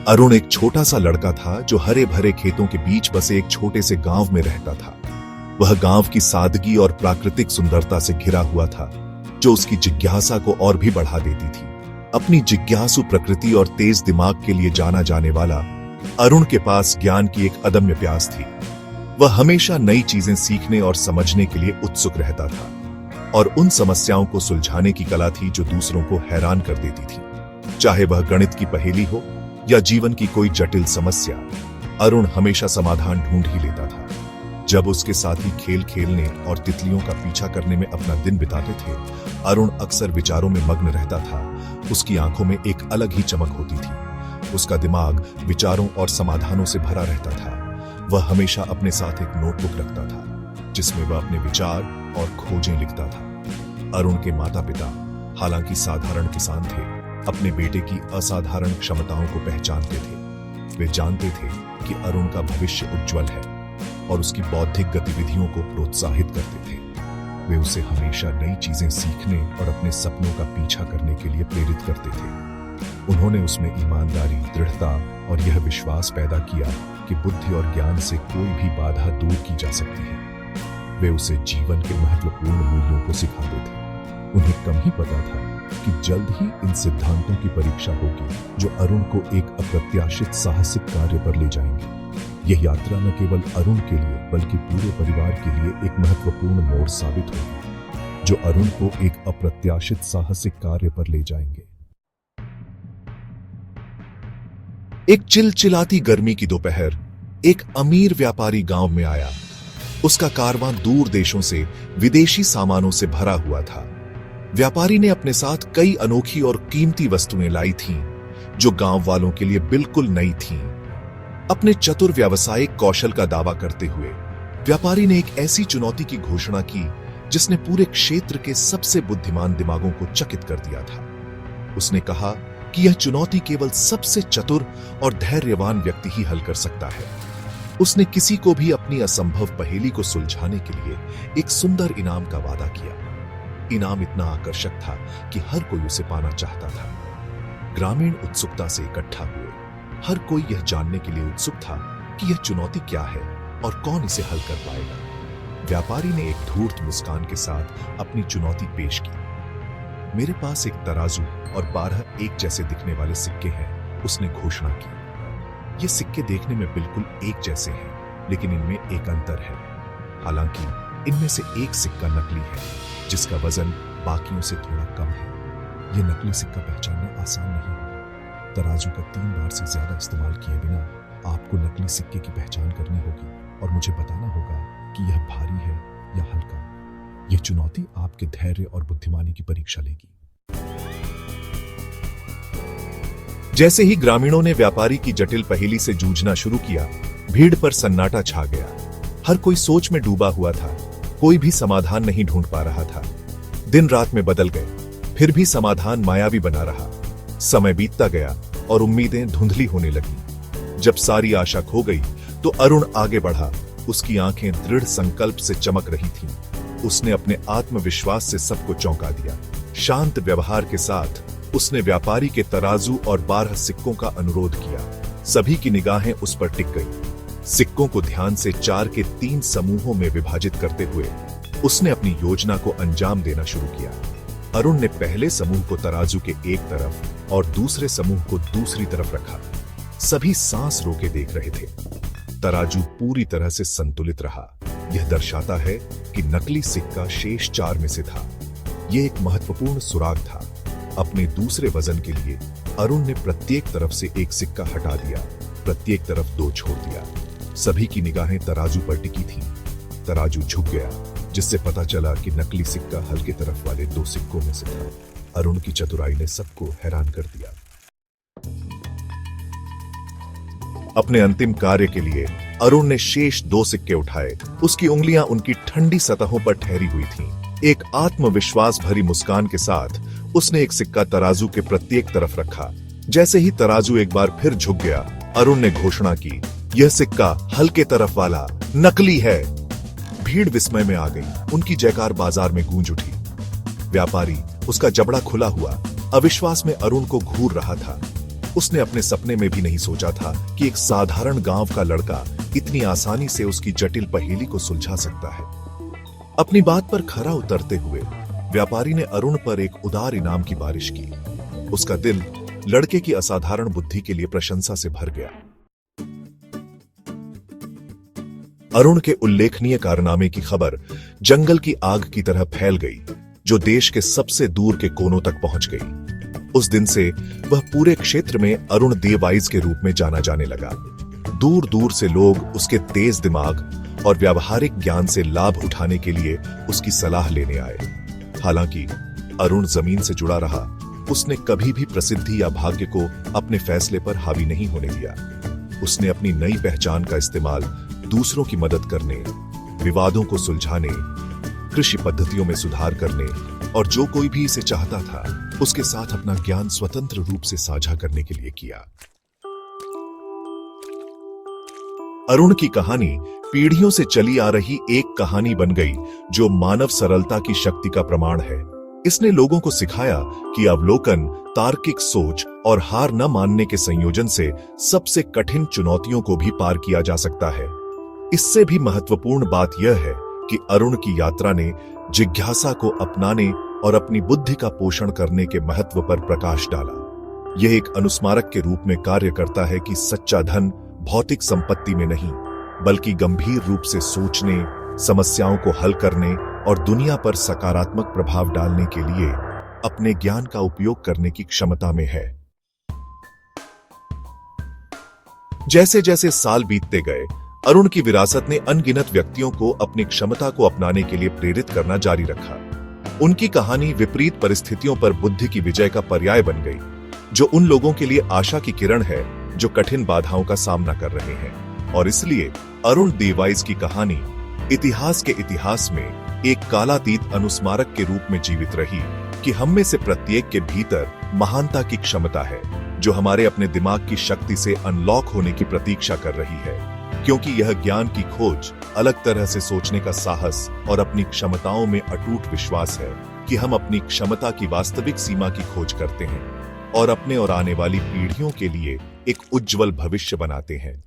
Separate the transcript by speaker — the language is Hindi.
Speaker 1: अरुण एक छोटा सा लड़का था जो हरे भरे खेतों के बीच बसे एक छोटे से गांव में रहता था। वह गांव की सादगी और प्राकृतिक सुंदरता से घिरा हुआ था, जो उसकी जिज्ञासा को और भी बढ़ा देती थी। अपनी जिज्ञासु प्रकृति और तेज दिमाग के लिए जाना जाने वाला अरुण के पास ज्ञान की एक अदम्य प्यास थी। वह हमेशा नई चीजें सीखने और समझने के लिए उत्सुक रहता था, और उन समस्याओं को सुलझाने की कला थी जो दूसरों को हैरान कर देती थी। चाहे वह गणित की पहेली हो या जीवन की कोई जटिल समस्या, अरुण हमेशा समाधान ढूंढ ही लेता था। जब उसके साथी खेल खेलने और तितलियों का पीछा करने में अपना दिन बिताते थे, अरुण अक्सर विचारों में मग्न रहता था। उसकी आंखों में एक अलग ही चमक होती थी। उसका दिमाग विचारों और समाधानों से भरा रहता था। वह हमेशा अपने साथ एक नोटबुक रखता था, जिसमें वह अपने विचार और खोजें लिखता था। अरुण के माता पिता, हालांकि साधारण किसान थे, अपने बेटे की असाधारण क्षमताओं को पहचानते थे। वे जानते थे कि अरुण का भविष्य उज्जवल है और उसकी बौद्धिक गतिविधियों को प्रोत्साहित करते थे। वे उसे हमेशा नई चीजें सीखने और अपने सपनों का पीछा करने के लिए प्रेरित करते थे। उन्होंने उसमें ईमानदारी, दृढ़ता और यह विश्वास पैदा किया कि बुद्धि और ज्ञान से कोई भी बाधा दूर की जा सकती है। वे उसे जीवन के महत्वपूर्ण मूल्यों को सिखाते थे। उन्हें कम ही पता था कि जल्द ही इन सिद्धांतों की परीक्षा होगी, जो अरुण को एक अप्रत्याशित साहसिक कार्य पर ले जाएंगे। यह यात्रा न केवल अरुण के लिए बल्कि पूरे परिवार के लिए एक महत्वपूर्ण मोड़ साबित होगी, जो अरुण को एक अप्रत्याशित साहसिक कार्य पर ले जाएंगे। एक चिलचिलाती गर्मी की दोपहर एक अमीर व्यापारी गांव में आया। उसका कारवां दूर देशों से विदेशी सामानों से भरा हुआ था। व्यापारी ने अपने साथ कई अनोखी और कीमती वस्तुएं लाई थीं, जो गांव वालों के लिए बिल्कुल नई थीं। अपने चतुर व्यावसायिक कौशल का दावा करते हुए व्यापारी ने एक ऐसी चुनौती की घोषणा की जिसने पूरे क्षेत्र के सबसे बुद्धिमान दिमागों को चकित कर दिया था। उसने कहा कि यह चुनौती केवल सबसे चतुर और धैर्यवान व्यक्ति ही हल कर सकता है। उसने किसी को भी अपनी असंभव पहेली को सुलझाने के लिए एक सुंदर इनाम का वादा किया। इनाम इतना आकर्षक था कि हर कोई उसे पाना चाहता था। ग्रामीण उत्सुकता से इकट्ठा हुए। हर कोई यह जानने के लिए उत्सुक था कि यह चुनौती क्या है और कौन इसे हल कर पाएगा। व्यापारी ने एक धूर्त मुस्कान के साथ अपनी चुनौती पेश की। मेरे पास एक तराजू और 12 एक जैसे दिखने वाले सिक्के हैं, उसने घोषणा की। ये सिक्के देखने में बिल्कुल एक जैसे हैं, लेकिन इनमें एक अंतर है। हालांकि इनमें से एक सिक्का नकली है, जिसका वजन बाकियों से थोड़ा कम है। यह नकली सिक्का पहचानना आसान नहीं है। तराजू का 3 बार से ज्यादा इस्तेमाल किए बिना आपको नकली सिक्के की पहचान करनी होगी और मुझे बताना होगा कि यह भारी है या हल्का। यह चुनौती आपके धैर्य और बुद्धिमानी की परीक्षा लेगी। जैसे ही ग्रामीणों ने व्यापारी की जटिल पहेली से जूझना शुरू किया, भीड़ पर सन्नाटा छा गया। हर कोई सोच में डूबा हुआ था। कोई भी समाधान नहीं ढूंढ पा रहा था। दिन रात में बदल गए, फिर भी समाधान मायावी बना रहा। समय बीतता गया और उम्मीदें धुंधली होने लगी। जब सारी आशा खो गई तो अरुण आगे बढ़ा। उसकी आंखें दृढ़ संकल्प से चमक रही थीं। उसने अपने आत्मविश्वास से सबको चौंका दिया। शांत व्यवहार के साथ उसने व्यापारी के तराजू और 12 सिक्कों का अनुरोध किया। सभी की निगाहें उस पर टिक गई। सिक्कों को ध्यान से 4 के 3 समूहों में विभाजित करते हुए उसने अपनी योजना को अंजाम देना शुरू किया। अरुण ने पहले समूह को तराजू के एक तरफ और दूसरे समूह को दूसरी तरफ रखा। सभी सांस रोके देख रहे थे। तराजू पूरी तरह से संतुलित रहा। यह दर्शाता है कि नकली सिक्का शेष 4 में से था। यह एक महत्वपूर्ण सुराग था। अपने दूसरे वजन के लिए अरुण ने प्रत्येक तरफ से एक सिक्का हटा दिया, प्रत्येक तरफ 2 छोड़ दिया। सभी की निगाहें तराजू पर टिकी थीं। तराजू झुक गया, जिससे पता चला कि नकली सिक्का हल्के तरफ वाले 2 सिक्कों में से था। अरुण की चतुराई ने सबको हैरान कर दिया। अपने अंतिम कार्य के लिए अरुण ने शेष 2 सिक्के उठाए। उसकी उंगलियां उनकी ठंडी सतहों पर ठहरी हुई थीं। एक आत्मविश्वास भरी मुस्कान के साथ उसने एक सिक्का तराजू के प्रत्येक तरफ रखा। जैसे ही तराजू एक बार फिर झुक गया, अरुण ने घोषणा की, यह सिक्का हल्के तरफ वाला नकली है। भीड़ विस्मय में आ गई। उनकी जयकार बाजार में गूंज उठी। व्यापारी, उसका जबड़ा खुला हुआ, अविश्वास में अरुण को घूर रहा था। उसने अपने सपने में भी नहीं सोचा था कि एक साधारण गांव का लड़का इतनी आसानी से उसकी जटिल पहेली को सुलझा सकता है। अपनी बात पर खरा उतरते हुए व्यापारी ने अरुण पर एक उदार इनाम की बारिश की। उसका दिल लड़के की असाधारण बुद्धि के लिए प्रशंसा से भर गया। अरुण के उल्लेखनीय कारनामे की खबर जंगल की आग की तरह फैल गई, जो देश के सबसे दूर के कोनों तक पहुंच गई। उस दिन से वह पूरे क्षेत्र में अरुण देवाइज के रूप में जाना जाने लगा। दूर दूर से लोग उसके तेज दिमाग और व्यावहारिक ज्ञान से लाभ उठाने के लिए उसकी सलाह लेने आए। हालांकि अरुण जमीन से जुड़ा रहा, उसने कभी भी प्रसिद्धि या भाग्य को अपने फैसले पर हावी नहीं होने दिया। उसने अपनी नई पहचान का इस्तेमाल दूसरों की मदद करने, विवादों को सुलझाने, कृषि पद्धतियों में सुधार करने और जो कोई भी इसे चाहता था उसके साथ अपना ज्ञान स्वतंत्र रूप से साझा करने के लिए किया। अरुण की कहानी पीढ़ियों से चली आ रही एक कहानी बन गई, जो मानव सरलता की शक्ति का प्रमाण है। इसने लोगों को सिखाया कि अवलोकन, तार्किक सोच और हार न मानने के संयोजन से सबसे कठिन चुनौतियों को भी पार किया जा सकता है। इससे भी महत्वपूर्ण बात यह है कि अरुण की यात्रा ने जिज्ञासा को अपनाने और अपनी बुद्धि का पोषण करने के महत्व पर प्रकाश डाला। यह एक अनुस्मारक के रूप में कार्य करता है कि सच्चा धन भौतिक संपत्ति में नहीं, बल्कि गंभीर रूप से सोचने, समस्याओं को हल करने और दुनिया पर सकारात्मक प्रभाव डालने के लिए अपने ज्ञान का उपयोग करने की क्षमता में है। जैसे जैसे साल बीतते गए, अरुण की विरासत ने अनगिनत व्यक्तियों को अपनी क्षमता को अपनाने के लिए प्रेरित करना जारी रखा। उनकी कहानी विपरीत परिस्थितियों पर बुद्धि की विजय का पर्याय बन गई, जो उन लोगों के लिए आशा की किरण है जो कठिन बाधाओं का सामना कर रहे हैं। और इसलिए अरुण देवाइज की कहानी इतिहास के इतिहास में एक कालातीत अनुस्मारक के रूप में जीवित रही कि हम में से प्रत्येक के भीतर महानता की क्षमता है, जो हमारे अपने दिमाग की शक्ति से अनलॉक होने की प्रतीक्षा कर रही है। क्योंकि यह ज्ञान की खोज, अलग तरह से सोचने का साहस और अपनी क्षमताओं में अटूट विश्वास है कि हम अपनी क्षमता की वास्तविक सीमा की खोज करते हैं और अपने और आने वाली पीढ़ियों के लिए एक उज्जवल भविष्य बनाते हैं।